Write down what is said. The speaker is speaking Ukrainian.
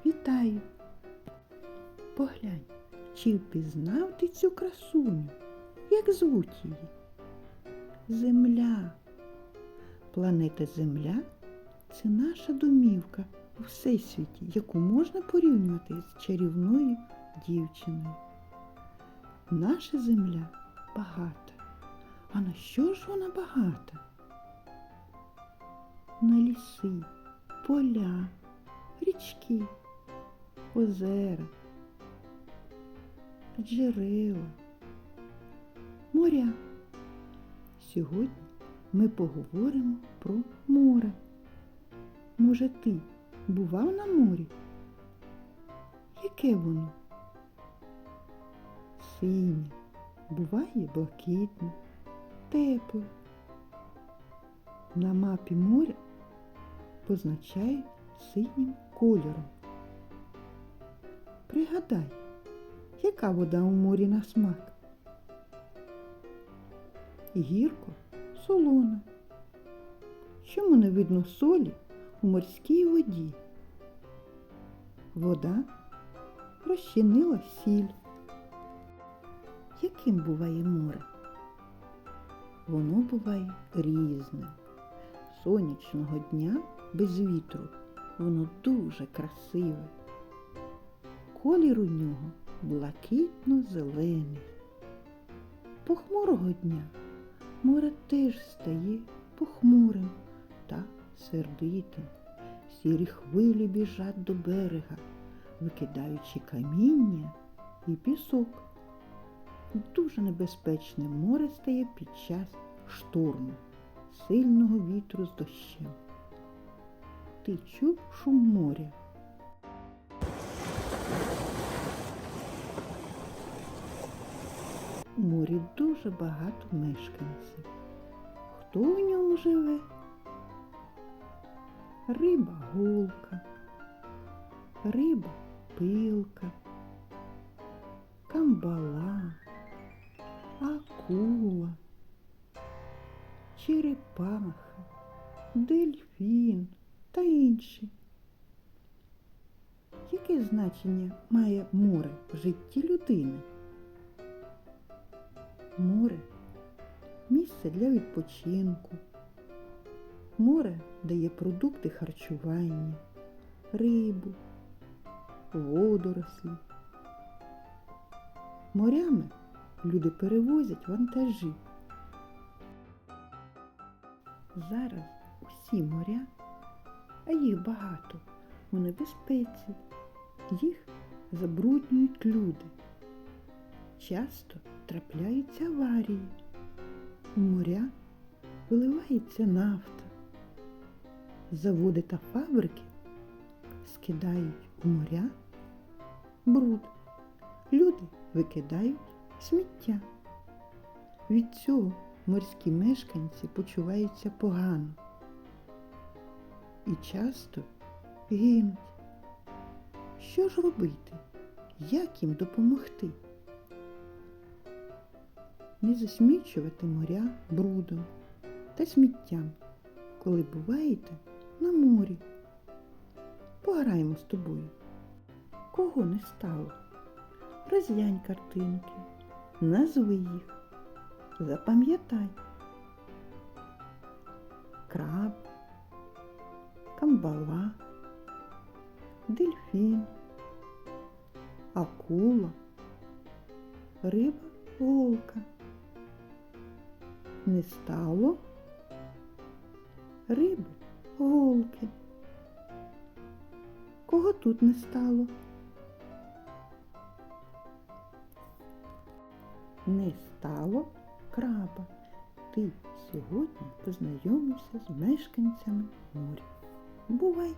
Вітаю! Поглянь, чи впізнав ти цю красуню? Як звуть її? Земля. Планета Земля – це наша домівка у всесвіті, яку можна порівнювати з чарівною дівчиною. Наша Земля багата. А на що ж вона багата? На ліси, поля, річки, озера, джерела, моря. Сьогодні ми поговоримо про море. Може, ти бував на морі? Яке воно? Синє, буває блакитне, тепле. На мапі моря позначають синім кольором. Пригадай, яка вода у морі на смак? Гірко, солона. Чому не видно солі у морській воді? Вода розчинила сіль. Яким буває море? Воно буває різним. Сонячного дня без вітру воно дуже красиве. Колір у нього блакитно-зелений. Похмурого дня море теж стає похмурим та сердитим. Сірі хвилі біжать до берега, викидаючи каміння і пісок. Дуже небезпечне море стає під час шторму, сильного вітру з дощем. Ти чув шум моря? У морі дуже багато мешканців. Хто у ньому живе? Риба-голка, риба-пилка, камбала, акула, черепаха, дельфін та інші. Яке значення має море в житті людини? Море – місце для відпочинку. Море дає продукти харчування, рибу, водорослі. Морями люди перевозять вантажі. Зараз усі моря, а їх багато, у небезпеці. Їх забруднюють люди. Часто трапляються аварії. У моря виливається нафта. Заводи та фабрики скидають у моря бруд. Люди викидають сміття. Від цього морські мешканці почуваються погано і часто гинуть. Що ж робити? Як їм допомогти? Не засмічувати моря брудом та сміттям, коли буваєте на морі. Пограємо з тобою. Кого не стало? Розглянь картинки, назви їх, запам'ятай. Краб, камбала, дельфін, акула, риба-голка. Не стало риби-голки. Кого тут не стало? Не стало краба. Ти сьогодні познайомився з мешканцями моря. Бувай!